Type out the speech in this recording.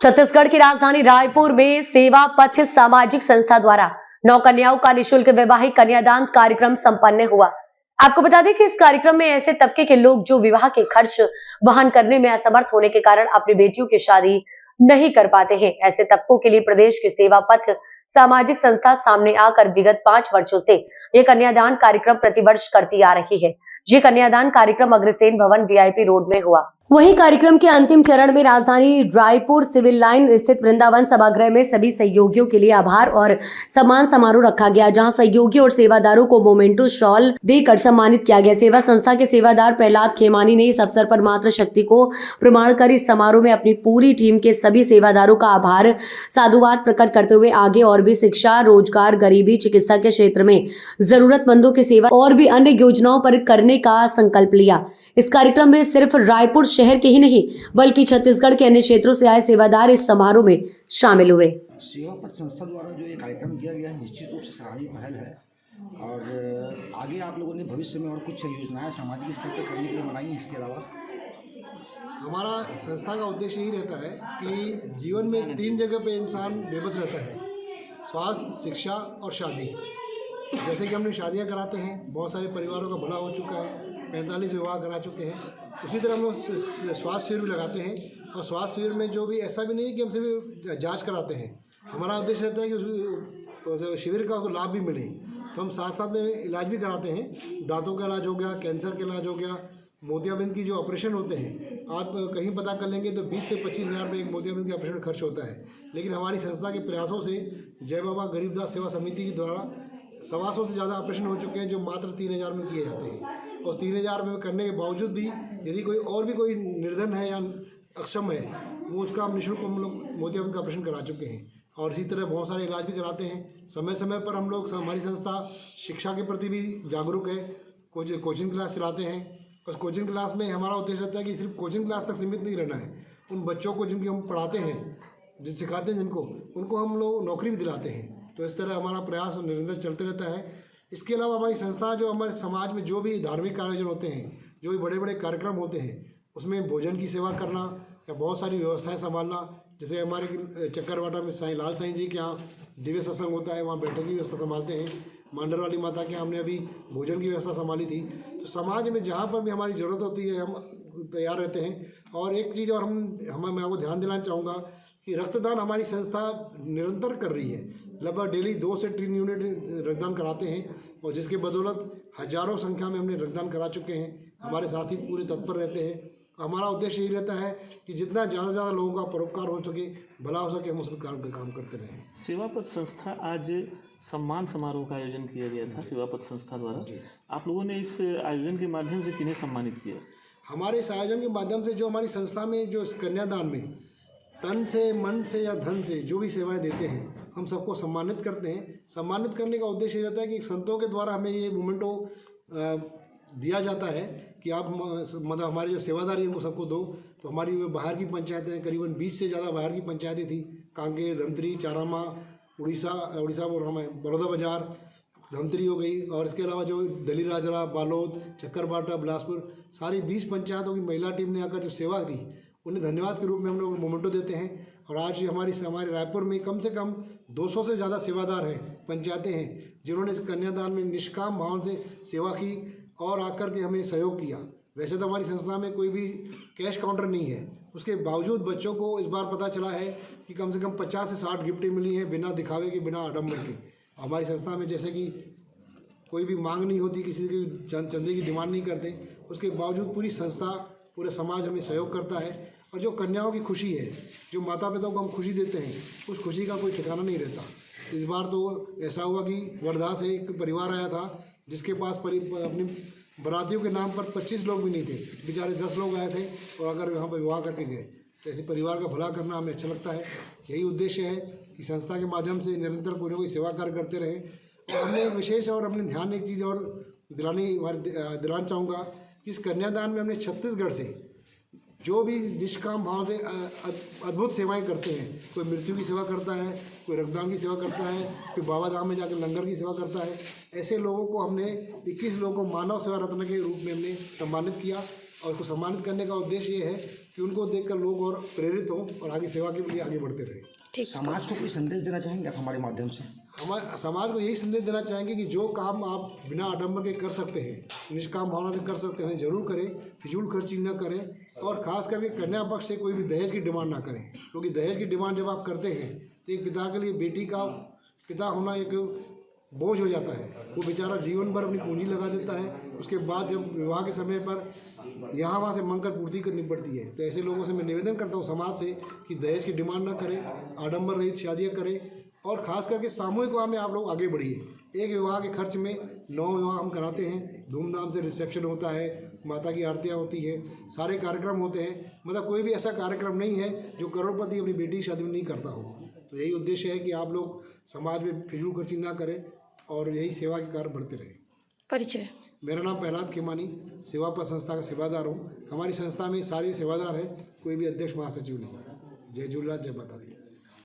छत्तीसगढ़ की राजधानी रायपुर में सेवा पथ सामाजिक संस्था द्वारा 9 कन्याओं का निःशुल्क वैवाहिक कन्यादान कार्यक्रम संपन्न हुआ। आपको बता दें कि इस कार्यक्रम में ऐसे तबके के लोग जो विवाह के खर्च वहन करने में असमर्थ होने के कारण अपनी बेटियों की शादी नहीं कर पाते हैं, ऐसे तबकों के लिए प्रदेश की सेवा पथ सामाजिक संस्था सामने आकर विगत 5 वर्षों से ये कन्यादान कार्यक्रम प्रतिवर्ष करती आ रही है। ये कन्यादान कार्यक्रम अग्रसेन भवन VIP रोड में हुआ। वहीं कार्यक्रम के अंतिम चरण में राजधानी रायपुर सिविल लाइन स्थित वृंदावन सभागृह में सभी सहयोगियों के लिए आभार और सम्मान समारोह रखा गया, जहां सहयोगी और सेवादारों को मोमेंटो शॉल देकर सम्मानित किया गया। सेवा संस्था के सेवादार प्रहलाद खेमानी ने इस अवसर पर मातृशक्ति को प्रमाण कर इस समारोह में अपनी पूरी टीम के सभी सेवादारों का आभार साधुवाद प्रकट करते हुए आगे और भी शिक्षा, रोजगार, गरीबी, चिकित्सा के क्षेत्र में जरूरतमंदों की सेवा और भी अन्य योजनाओं पर करने का संकल्प लिया। इस कार्यक्रम में सिर्फ रायपुर शहर के ही नहीं बल्कि छत्तीसगढ़ के अन्य क्षेत्रों से आए सेवादार इस समारोह में शामिल हुए। सेवा पथ संस्था द्वारा जो ये कार्यक्रम किया गया है निश्चित रूप से सराहनीय पहल है और आगे आप लोगों ने भविष्य में और कुछ योजनाएं सामाजिक स्तर पर करने के लिए बनाई हैं। इसके अलावा हमारा संस्था का उद्देश्य यही रहता है कि जीवन में 3 जगह पे इंसान बेबस रहता है: स्वास्थ्य, शिक्षा और शादी। जैसे कि हमने शादियां कराते हैं, बहुत सारे परिवारों का भला हो चुका है, 45 विवाह करा चुके हैं। उसी तरह हम लोग स्वास्थ्य शिविर भी लगाते हैं और स्वास्थ्य शिविर में जो भी ऐसा भी नहीं कि हम सिर्फ जांच कराते हैं, हमारा उद्देश्य रहता है कि उस शिविर का लाभ भी मिले, तो हम साथ साथ में इलाज भी कराते हैं। दांतों का इलाज हो गया, कैंसर का इलाज हो गया, मोतियाबिंद की जो ऑपरेशन होते हैं, आप कहीं पता कर लेंगे तो 20 से 25 हज़ार रुपये एक मोतियाबिंद के ऑपरेशन खर्च होता है। लेकिन हमारी संस्था के प्रयासों से जय बाबा गरीबदास सेवा समिति के द्वारा 125 से ज़्यादा ऑपरेशन हो चुके हैं, जो मात्र 3,000 में किए जाते हैं। और 3,000 में करने के बावजूद भी यदि कोई और भी कोई निर्धन है या अक्षम है, वो उसका हम निःशुल्क हम लोग मोतियाबिंद का ऑपरेशन करा चुके हैं। और इसी तरह बहुत सारे इलाज भी कराते हैं। समय समय पर हम लोग, हमारी संस्था शिक्षा के प्रति भी जागरूक है, कोचिंग क्लास चलाते हैं। और कोचिंग क्लास में हमारा उद्देश्य रहता है कि सिर्फ कोचिंग क्लास तक सीमित नहीं रहना है, उन बच्चों को जिनकी हम पढ़ाते हैं, जिन सिखाते हैं उनको हम लोग नौकरी भी दिलाते हैं। तो इस तरह हमारा प्रयास निरंतर चलते रहता है। इसके अलावा हमारी संस्था जो हमारे समाज में जो भी धार्मिक आयोजन होते हैं, जो भी बड़े बड़े कार्यक्रम होते हैं, उसमें भोजन की सेवा करना या बहुत सारी व्यवस्थाएं संभालना। जैसे हमारे चक्करवाटा में साईं लाल साईं जी के यहाँ दिव्य सत्संग होता है, वहाँ बैठक की व्यवस्था संभालते हैं। मांडर वाली माता के हमने अभी भोजन की व्यवस्था संभाली थी। तो समाज में जहाँ पर भी हमारी ज़रूरत होती है, हम तैयार रहते हैं। और एक चीज़ और मैं आपको ध्यान दिलाना चाहूँगा कि रक्तदान हमारी संस्था निरंतर कर रही है। लगभग डेली 2 से 3 यूनिट रक्तदान कराते हैं और जिसके बदौलत हजारों संख्या में हमने रक्तदान करा चुके हैं। हमारे साथी पूरे तत्पर रहते हैं। हमारा उद्देश्य यही रहता है कि जितना ज़्यादा से ज़्यादा लोगों का परोपकार हो सके, भला हो सके, हम उस काम करते रहें। सेवा पथ संस्था आज सम्मान समारोह का आयोजन किया गया था सेवा पथ संस्था द्वारा। आप लोगों ने इस आयोजन के माध्यम से किन्हें सम्मानित किया? हमारे इस आयोजन के माध्यम से जो हमारी संस्था में जो इस कन्यादान में तन से, मन से या धन से जो भी सेवाएं देते हैं, हम सबको सम्मानित करते हैं। सम्मानित करने का उद्देश्य रहता है कि संतों के द्वारा हमें ये मोमेंटो दिया जाता है कि आप मतलब हमारे जो सेवादारी हैं उनको सबको दो। तो हमारी बाहर की पंचायतें, करीबन 20 से ज़्यादा बाहर की पंचायतें थी। कांकेर, धमतरी, चारामा, उड़ीसा बड़ौदा बाजार, धमतरी हो गई, और इसके अलावा जो दलीराजरा, बालोद, चक्करबाटा, बिलासपुर, सारी 20 पंचायतों की महिला टीम ने आकर जो सेवा दी, उन्हें धन्यवाद के रूप में हम लोग मोमेंटो देते हैं। और आज हमारे रायपुर में कम से कम 200 से ज़्यादा सेवादार हैं, पंचायतें हैं, जिन्होंने इस कन्यादान में निष्काम भाव से सेवा की और आकर के हमें सहयोग किया। वैसे तो हमारी संस्था में कोई भी कैश काउंटर नहीं है, उसके बावजूद बच्चों को इस बार पता चला है कि कम से कम 50 से 60 गिफ्टें मिली हैं, बिना दिखावे के, बिना आडम्बर के। हमारी संस्था में जैसे कि कोई भी मांग नहीं होती, किसी की चंदे की डिमांड नहीं करते, उसके बावजूद पूरी संस्था, पूरे समाज हमें सहयोग करता है। और जो कन्याओं की खुशी है, जो माता पिता को हम खुशी देते हैं, उस खुशी का कोई ठिकाना नहीं रहता। इस बार तो ऐसा हुआ कि वर्धा से एक परिवार आया था जिसके पास अपनी बरातियों के नाम पर 25 लोग भी नहीं थे, बेचारे 10 लोग आए थे और अगर यहाँ पर विवाह करके गए। तो ऐसे परिवार का भला करना हमें अच्छा लगता है। यही उद्देश्य है कि संस्था के माध्यम से निरंतर कोई ना कोई सेवा कार्य करते रहें। और हमने एक विशेष और अपने ध्यान एक चीज़ और दिलाना चाहूँगा कि इस कन्यादान में हमने छत्तीसगढ़ से जो भी निष्काम भाव से अद्भुत सेवाएं करते हैं, कोई मृत्यु की सेवा करता है, कोई रक्तदान की सेवा करता है, कोई बाबा धाम में जाकर लंगर की सेवा करता है, ऐसे लोगों को हमने 21 लोगों को मानव सेवा रत्न के रूप में हमने सम्मानित किया। और उसको सम्मानित करने का उद्देश्य ये है कि उनको देखकर लोग और प्रेरित हों और आगे सेवा के लिए आगे बढ़ते रहें। समाज को कोई संदेश देना चाहेंगे आप हमारे माध्यम से? हमारे समाज को यही संदेश देना चाहेंगे कि जो काम आप बिना आडंबर के कर सकते हैं, निष्काम भावना से कर सकते हैं, जरूर करें, फिजूल खर्ची न करें और ख़ास करके कन्या पक्ष से कोई भी दहेज की डिमांड ना करें, क्योंकि दहेज की डिमांड जब आप करते हैं तो एक पिता के लिए बेटी का पिता होना एक बोझ हो जाता है। वो बेचारा जीवन भर अपनी पूंजी लगा देता है, उसके बाद जब विवाह के समय पर यहाँ वहाँ से मांग कर पूर्ति करनी पड़ती है। तो ऐसे लोगों से मैं निवेदन करता हूँ समाज से कि दहेज की डिमांड ना करें, आडंबर रहित शादियाँ करें और ख़ास करके सामूहिक विवाह में आप लोग आगे बढ़िए। एक विवाह के खर्च में 9 विवाह हम कराते हैं, धूमधाम से रिसेप्शन होता है, माता की आरतियाँ होती है, सारे कार्यक्रम होते हैं। मतलब कोई भी ऐसा कार्यक्रम नहीं है जो करोड़पति अपनी बेटी की शादी में नहीं करता हो। तो यही उद्देश्य है कि आप लोग समाज में फिजूल खर्ची ना करें और यही सेवा के कार्य बढ़ते रहें। परिचय। मेरा नाम प्रहलाद खेमानी, सेवा पथ संस्था का सेवादार हूँ। हमारी संस्था में सारे सेवादार हैं, कोई भी अध्यक्ष महासचिव नहीं। जय झूलेलाल, जय माता दी।